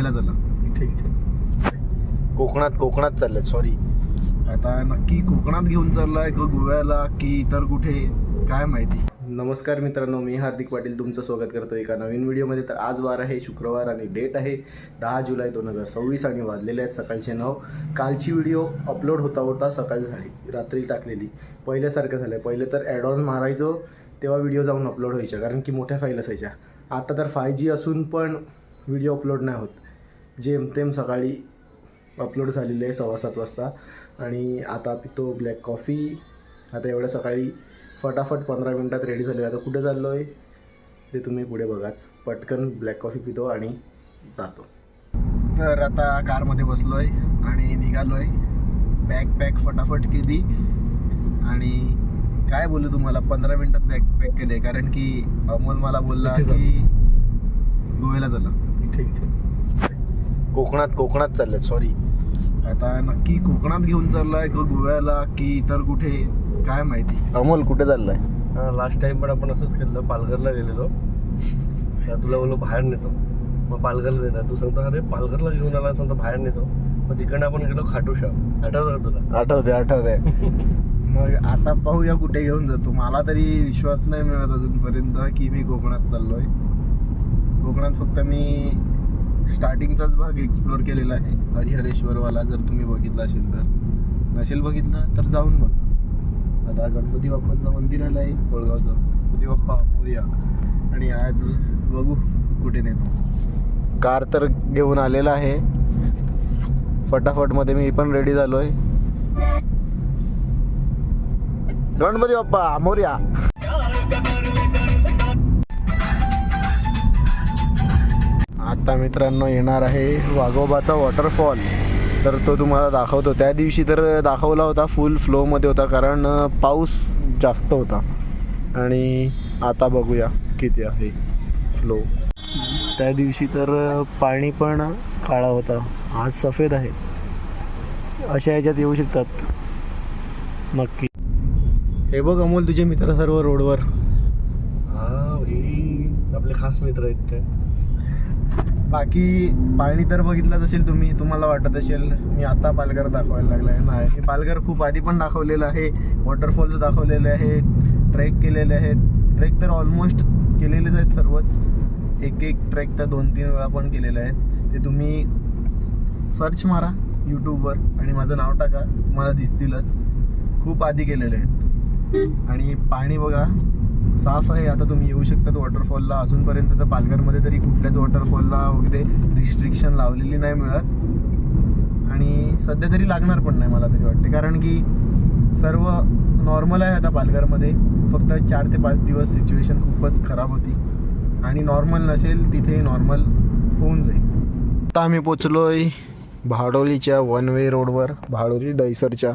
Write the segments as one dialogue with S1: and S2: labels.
S1: गोव्याला झालं. कोकणात चाललंय. सॉरी, आता नक्की कोकणात घेऊन चाललाय का गोव्याला की इतर कुठे काय माहिती. नमस्कार मित्रांनो, मी हार्दिक पाटील तुमचं स्वागत करतो एका नवीन व्हिडिओमध्ये. तर आज वार आहे शुक्रवार आणि डेट आहे 10 जुलै 2026 आणि वाजलेले आहेत सकाळचे 9. कालची व्हिडिओ अपलोड होता सकाळी झाली, रात्री टाकलेली. पहिल्यासारखं झालं, पहिले तर ॲड ऑन मारायचो तेव्हा व्हिडिओ जाऊन अपलोड व्हायच्या, कारण की मोठ्या फाईल असायच्या. आता तर 5G असून पण व्हिडिओ अपलोड नाही होत. जेमतेम सकाळी अपलोड झालेली आहे 6:15 वाजता. आणि आता पितो ब्लॅक कॉफी. आता एवढ्या सकाळी फटाफट 15 मिनटात रेडी झालो. आता कुठे चाललो आहे ते तुम्ही पुढे बघाच. पटकन ब्लॅक कॉफी पितो आणि जातो. तर आता कारमध्ये बसलो आहे आणि निघालो आहे. बॅग फटाफट केली आणि काय बोलू तुम्हाला, 15 मिनटात बॅग पॅक केले, कारण की अमोल मला बोलला की गोव्याला झालं. कोकणात चाललंय. सॉरी, आता नक्की कोकणात घेऊन चाललाय का गोव्याला की इतर कुठे काय माहिती. अमोल कुठे चाललाय?
S2: लास्ट टाइम पण आपण असंच केलं, पालघरला गेलेलो. तुला बोललो बाहेर नेतो, मग पालघरला नेणार. तू सांगतो अरे पालघरला घेऊन आला, सांगतो बाहेर नेतो. मग तिकडनं आपण गेलो खाटूश्याम. आठवतं का तुला?
S1: आठवते. मग आता पाहूया कुठे घेऊन जातो. मला तरी विश्वास नाही मिळत अजूनपर्यंत की मी कोकणात चाललोय. कोकणात फक्त मी स्टार्टिंगचाच भाग एक्सप्लोर केलेला आहे, हरिहरेश्वरवाला. जर तुम्ही बघितला असेल तर, नसेल बघितलं तर जाऊन बघ. आता गणपती बाप्पांचं मंदिर आलं आहे कोळगावचं, गणपती बाप्पा मोरया. आणि आज बघू कुठे नेतो. कार तर घेऊन आलेला आहे फटाफटमध्ये. मी पण रेडी झालो आहे. गणपती बाप्पा मोरया. आता मित्रांनो येणार आहे वाघोबाचा वॉटरफॉल. तर तो तुम्हाला दाखवतो. त्या दिवशी तर दाखवला होता, फुल फ्लोमध्ये होता, कारण पाऊस जास्त होता. आणि आता बघूया किती आहे फ्लो. त्या दिवशी तर पाणी पण काळा होता, आज सफेद आहे. अशा ह्याच्यात येऊ शकतात नक्की. हे बघ अमोल, तुझे मित्र सर्व रोडवर.
S2: आपले खास मित्र आहेत ते.
S1: बाकी पाणी तर बघितलंच असेल तुम्ही, तुम्हाला वाटत असेल मी आता पालघर दाखवायला लागला आहे. नाही, मी पालघर खूप आधी पण दाखवलेलं आहे. वॉटरफॉल्स दाखवलेले आहे, ट्रेक केलेले आहेत. ट्रेक तर ऑलमोस्ट केलेलेच आहेत सर्वच. एक ट्रेक तर 2-3 वेळा पण केलेले आहेत. ते तुम्ही सर्च मारा यूट्यूबवर आणि माझं नाव टाका, तुम्हाला दिसतीलच. खूप आधी केलेले आहेत. आणि पाणी बघा साफ आहे. आता तुम्ही येऊ शकतात वॉटरफॉलला. अजूनपर्यंत तर पालघरमध्ये तरी कुठल्याच वॉटरफॉलला वगैरे रिस्ट्रिक्शन लावलेली नाही मिळत. आणि सध्या तरी लागणार पण नाही मला तरी वाटते, कारण की सर्व नॉर्मल आहे आता पालघरमध्ये. फक्त 4 ते 5 दिवस सिच्युएशन खूपच खराब होती आणि नॉर्मल नसेल तिथे नॉर्मल होऊन जाईल. आता आम्ही पोचलो आहे भाडोलीच्या 1 वे रोडवर, भाडोली दहिसरच्या.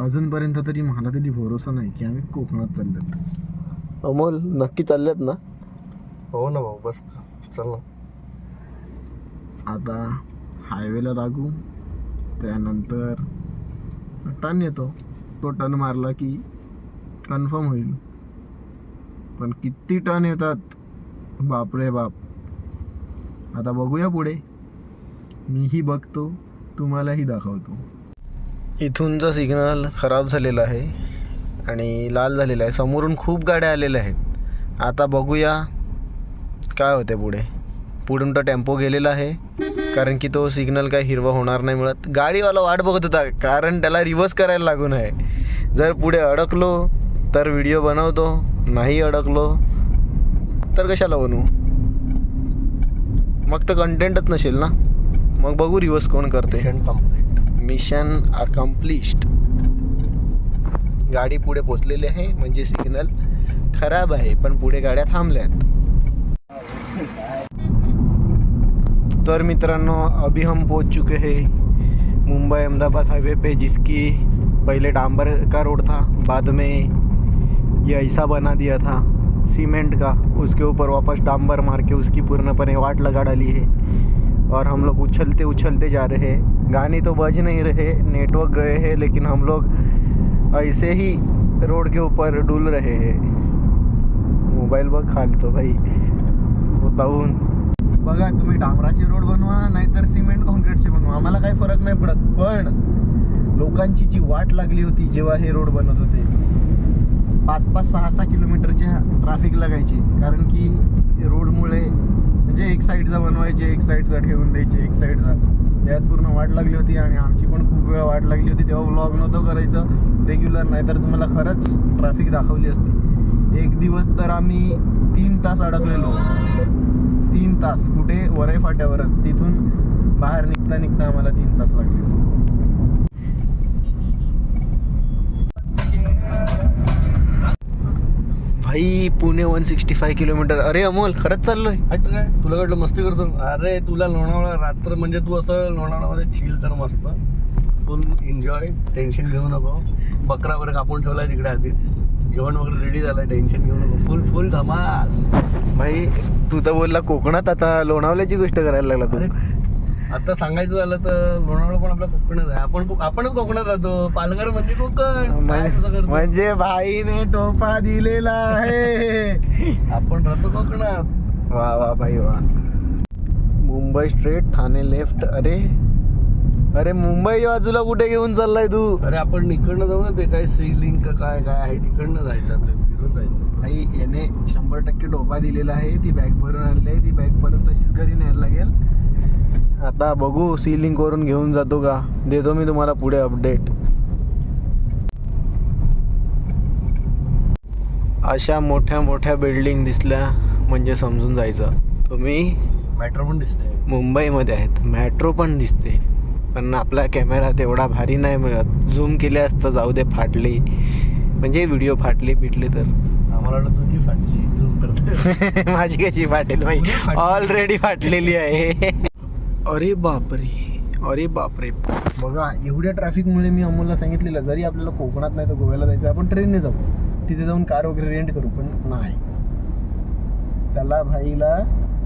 S1: अजूनपर्यंत तरी मला तरी भरोसा नाही की आम्ही कोकणात चाललोत. अमोल नक्की चाललेत ना?
S2: हो ना भाऊ, बस चल ना.
S1: आता हायवेला लागू, त्यानंतर टर्न येतो. तो टर्न मारला की कन्फर्म होईल. पण किती टर्न येतात बापरे बाप. आता बघूया पुढे. मीही बघतो, तुम्हालाही दाखवतो. इथूनचा सिग्नल खराब झालेला आहे आणि लाल झालेला आहे. समोरून खूप गाड्या आलेल्या आहेत. आता बघूया काय होते पुढे. पुढून तो टेम्पो गेलेला आहे, कारण की तो सिग्नल काय हिरवा होणार नाही मिळत. गाडीवाला वाट बघत होता, कारण त्याला रिव्हर्स करायला लागून आहे. जर पुढे अडकलो तर व्हिडिओ बनवतो, नाही अडकलो तर कशाला बनवू. मग तर कंटेंटच नसेल ना. मग बघू रिव्हर्स कोण करते. Mission accomplished. गाडी पुढे पोचलेली आहे, म्हणजे सिग्नल खराब आहे, पण पुढे गाड्या थांबल्यात. तर मित्रांनो, अभी हम पहुंच चुके हैं मुंबई अहमदाबाद हाईवे पे, जिसकी पहले डांबर का रोड था, बाद में ये ऐसा बना दिया था सीमेंट का. उसके ऊपर वापस डांबर मार के उसकी पूर्णपणे वाट लगा डाली है. और हम लोग उछलते जा रहे हैं. गाने तो बज नहीं रहे, नेटवर्क गए हैं, लेकिन हम लोग ऐसे ही रोड के ऊपर डुल रहे हैं. मोबाईल बघ खालतो भाई स्वतःहून. बघा तुम्ही डांबराचे रोड बनवा नाही पडत. पण लोकांची जी वाट लागली होती जेव्हा हे रोड बनत होते, 5-5, 6-6 किलोमीटरच्या ट्रॅफिक लागायची. कारण की रोडमुळे म्हणजे एक साईडचा बनवायचे, एक साईडचा ठेवून द्यायचे, एक साईडचा, त्यात पूर्ण वाट लागली होती. आणि आमची पण खूप वेळ वाट लागली होती. तेव्हा व्लॉग नव्हतं करायचं रेग्युलर, नाहीतर तुम्हाला खरंच ट्रॅफिक दाखवली असती. एक दिवस तर आम्ही 3 तास अडकलेलो. 3 तास कुठे? वरई फाट्यावरच. तिथून बाहेर निघता आम्हाला 3 तास लागले. भाई पुणे 165 किलोमीटर. अरे अमोल, खरंच चाललोय?
S2: हट काय, तुला वाटलं मस्ती करतो? अरे तुला लोणावळा रात्र म्हणजे तू असं लोणावळामध्ये चिल कर, मस्त फुल एन्जॉय, टेन्शन घेऊ नको. बकरा वगैरे कापून ठेवलाय तिकडे आधीच, जेवण वगैरे रेडी झालंय, टेन्शन घेऊ नको. फुल फुल धमाल.
S1: भाई तू तर बोलला कोकणात, आता लोणावल्याची गोष्ट करायला लागला तू.
S2: आता सांगायचं झालं तर लोणावळा पण आपल्या कोकणात आहे. आपणच कोकणात राहतो. पालघर म्हणजे कोकण. काय तसं करतो?
S1: म्हणजे भाईने टोपा दिलेला आहे.
S2: आपण राहतो कोकणात.
S1: वा वा भाई वा. Mumbai straight, Thane left. अरे मुंबई बाजूला कुठे घेऊन चाललाय तू?
S2: अरे आपण इकडनं जाऊ ना, ते काय सीलिंग का काय काय आहे तिकडनं जायचं, आपल्याला फिरून जायचं.
S1: भाई याने 100% टोपा दिलेला आहे. ती बॅग भरून आणली आहे. ती बॅग परत तशीच घरी न्यायला लागेल. आता बघू सीलिंग करून घेऊन जातो का, देतो मी तुम्हाला पुढे अपडेट. अशा मोठ्या मोठ्या बिल्डिंग दिसल्या म्हणजे समजून जायचं तुम्ही
S2: मेट्रो पण दिसते
S1: मुंबईमध्ये आहेत. मेट्रो पण दिसते, पण आपला कॅमेरा तेवढा भारी नाही मिळत. झूम केले असतं, जाऊ दे, फाटली म्हणजे व्हिडिओ फाटली पिटली तर.
S2: आम्हाला वाटलं तुझी फाटली, झूम करते.
S1: माझी कशी फाटेल भाई, ऑलरेडी फाटलेली आहे. अरे बापरे बघा, एवढ्या ट्रॅफिकमुळे मी अमोलला सांगितलेलं, जरी आपल्याला कोकणात नाही तर गोव्याला जायचं, आपण ट्रेनने जाऊ, तिथे जाऊन कार वगैरे रेंट करू. पण नाही, त्याला भाईला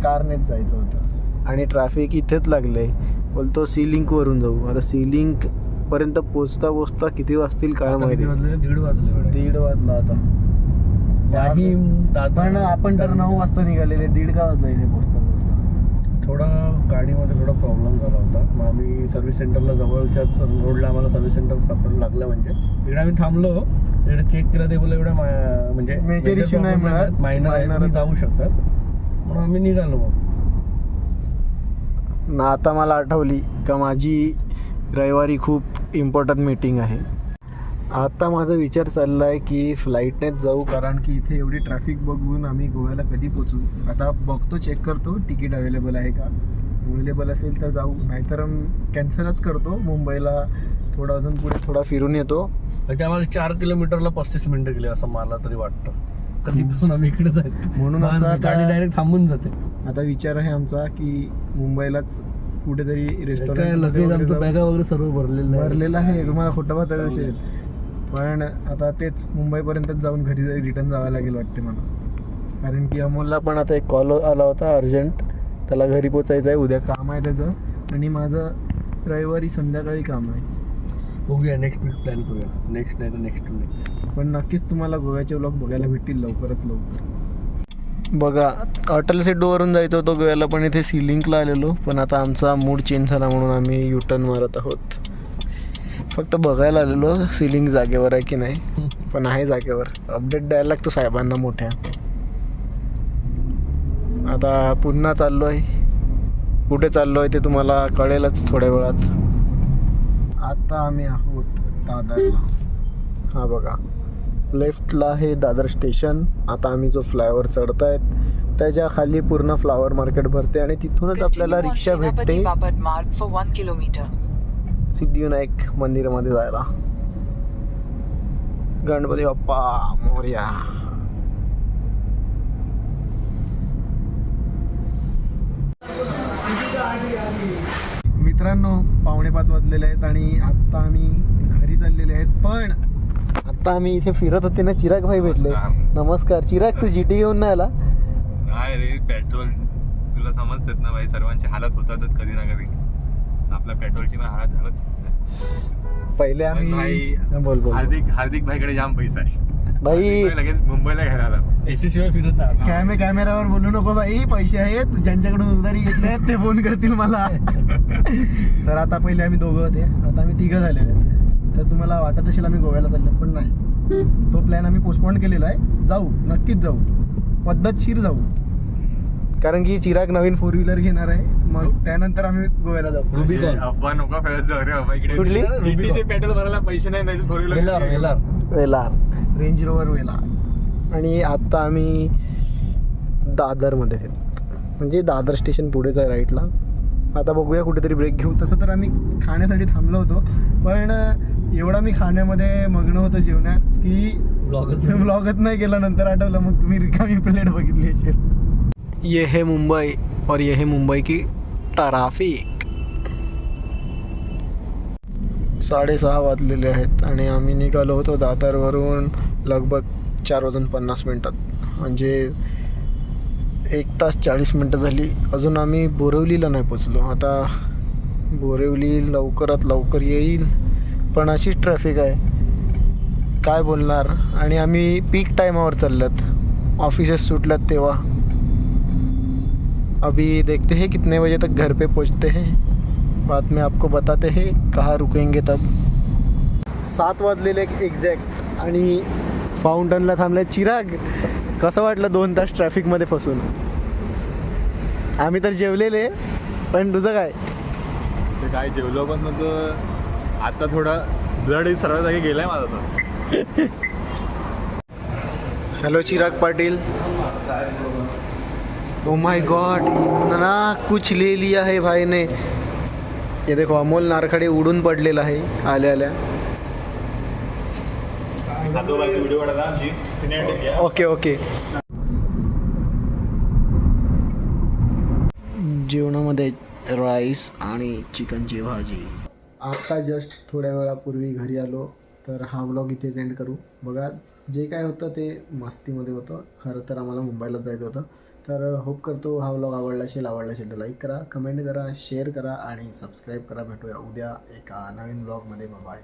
S1: कारनेच जायचं होतं. आणि ट्रॅफिक इथेच लागलंय. बोलतो सी लिंकवरून जाऊ. आता सी लिंक पर्यंत पोचता किती वाजतील काय माहिती. 1:30 वाजला आता. पण आपण तर 9 वाजता निघालेले, 1:30 का वाजला इथे पोचता.
S2: थोडा गाडीमध्ये थोडा प्रॉब्लेम झाला होता. मग आम्ही सर्व्हिस सेंटरला, जवळच्याच रोडला आम्हाला सर्व्हिस सेंटर सापडलं लागलं. म्हणजे तिकडे आम्ही थांबलो, तिकडे चेक केलं, ते बोललं एवढं म्हणजे
S1: मेजर इश्यू नाही मिळत,
S2: मायनर जाऊ शकतात. म्हणून आम्ही निघालो. मग
S1: ना आता मला आठवली का माझी रविवारी खूप इम्पॉर्टंट मीटिंग आहे. आता माझा विचार चालला आहे की फ्लाईटनेच जाऊ, कारण की इथे एवढी ट्रॅफिक बघून आम्ही गोव्याला कधी पोचू. आता बघतो, चेक करतो तिकीट अवेलेबल आहे का. अवेलेबल असेल तर जाऊ, नाहीतर कॅन्सलच करतो. मुंबईला थोडं अजून पुढे थोडा फिरून येतो.
S2: ते आम्हाला 4 किलोमीटरला 35 मिनिटं गेली असं मला तरी वाटतं. कधीपासून आम्ही इकडे जायचं,
S1: म्हणून असं
S2: गाडी डायरेक्ट थांबून जाते.
S1: आता विचार आहे आमचा की मुंबईलाच कुठेतरी
S2: रेस्टॉरंट, बॅगा वगैरे सर्व
S1: भरलेलं आहे. तुम्हाला खोटं वाटत असेल, पण आता तेच मुंबईपर्यंतच जाऊन घरी रिटर्न जावं लागेल वाटते मला. कारण की अमोलला पण आता एक कॉल आला होता अर्जंट, त्याला घरी पोचायचं आहे. उद्या काम आहे त्याचं, आणि माझं रविवारी संध्याकाळी काम आहे.
S2: बघूया, नेक्स्ट वीक प्लॅन करूया. नेक्स्ट नाही तर नेक्स्ट टू नेक्स्ट.
S1: पण नक्कीच तुम्हाला गोव्याचे व्लॉग बघायला भेटतील लवकरच लवकर. बघा, अटल सेटूवरून जायचं होतं गोव्याला, पण इथे सी लिंकला आलेलो. पण आता आमचा मूड चेंज झाला म्हणून आम्ही युटर्न मारत आहोत. फक्त बघायला आलेलो सी लिंक जागेवर आहे की नाही, पण आहे जागेवर. अपडेट द्यायला लागतो साहेबांना मोठ्या. आता पुन्हा चाललो आहे. कुठे चाललो आहे ते तुम्हाला कळेलच थोड्या वेळात. आता आम्ही आहोत दादरला. हा बघा, लेफ्टला आहे दादर स्टेशन. आता आम्ही जो फ्लायओव्हर चढतायत त्याच्या खाली पूर्ण फ्लावर मार्केट भरते, आणि तिथूनच आपल्याला रिक्षा भेटते सिद्धिविनायक मंदिरामध्ये जायला. गणपती बाप्पा मोरया. मित्रांनो, 4:45 वाजलेले आहेत आणि आत्ता आम्ही घरी चाललेले आहेत. पण आता आम्ही इथे फिरत होते ना, चिराग भाई भेटले. नमस्कार चिराग, तू जीटी घेऊन नाही आला?
S3: नाही रे, पेट्रोल तुला समजतात ना भाई, सर्वांची हालत होतातच कधी ना कधी. आपल्या पेट्रोलची ना हालत झालंच.
S1: पहिले आम्ही बोल
S3: हार्दिक भाईकडे जाम पैसा आहे
S1: भाई.
S3: लगेच मुंबईला घ्यायला आला.
S2: एसी शिवाय फिरत नाही.
S1: कॅमेरावर बोलू नको भाई, पैसे आहेत ज्यांच्याकडून उधारी घेतले ते फोन करतील मला. तर आता पहिले आम्ही दोघं होते, आता आम्ही तिघं झालेले आहेत. तर तुम्हाला वाटत असेल आम्ही गोव्याला चाललो, पण नाही. तो प्लॅन आम्ही पोस्टपोन केलेला आहे. जाऊ, नक्कीच जाऊ, पद्धतशीर जाऊ. कारण की चिराग नवीन 4 व्हीलर घेणार आहे, मग त्यानंतर आम्ही गोव्याला जाऊ.
S2: रुबिकॉन.
S3: अफवा नको फॅस जाऊ रे बाबा इकडे.
S1: कुठली?
S3: GT पेट्रोल भरायला पैसे नाही द्यायचे 4
S2: वेलार
S3: व्हीलर.
S2: वेलार
S1: वेलार, रेंज रोवर वेलार. आणि आता आम्ही दादरमध्ये आहेत, म्हणजे दादर स्टेशन पुढेच आहे राईटला. आता बघूया कुठेतरी ब्रेक घेऊ. तसं तर आम्ही खाण्यासाठी थांबलो होतो, पण एवढा मी खाण्यामध्ये मग्न होतो जेवणात की ब्लॉगच नाही केला. नंतर आठवलं, मग तुम्ही रिकामी प्लेट बघितली असेल. ये है मुंबई और ये है मुंबई की ट्रॅफिक. 6:30 वाजलेले आहेत आणि आम्ही निघालो होतो दादरवरून लगभग 4:50 म्हणजे 1 तास 40 मिनटं झाली. अजून आम्ही बोरिवलीला नाही पोचलो. आता बोरिवली लवकरात लवकर येईल, पण अशीच ट्रॅफिक आहे, काय बोलणार. आणि आम्ही पीक टाईमावर चालल्यात, ऑफिसेस सुटल्यात तेव्हा. अभी देखते हैं कितने बजे तक घर पे पहुंचते हैं, बाद में आपको बताते हैं कहाँ रुकेंगे तब. 7 वाजलेले एक्झॅक्ट आणि फाउंटनला थांबले. चिराग, कसं वाटलं 2 तास ट्रॅफिकमध्ये फसून? आम्ही तर जेवलेले, पण तुझं काय?
S3: ते काय जेवलो पण मग आता थोडा ब्लड सर्व जागी गेलाय माझा तर.
S1: Hello Chirag Patil. Oh my God, इतना कुछ ले लिया है भाई ने. ये देखो अमोल नारखडे उडून पडलेला आहे आल्या आल्या. Okay okay. जेवणामध्ये राईस आणि चिकनची भाजी. आता जस्ट थोड्या वेळापूर्वी घरी आलो, तर हा व्लॉग इथेच एंड करू. बघा, जे काय होतं ते मस्तीमध्ये होतं. खरं तर आम्हाला मुंबईला जायचं होतं. तर होप करतो हा व्लॉग आवडला असेल तर लाईक करा, कमेंट करा, शेअर करा आणि सबस्क्राईब करा. भेटूया उद्या एका नवीन व्लॉगमध्ये. बाय.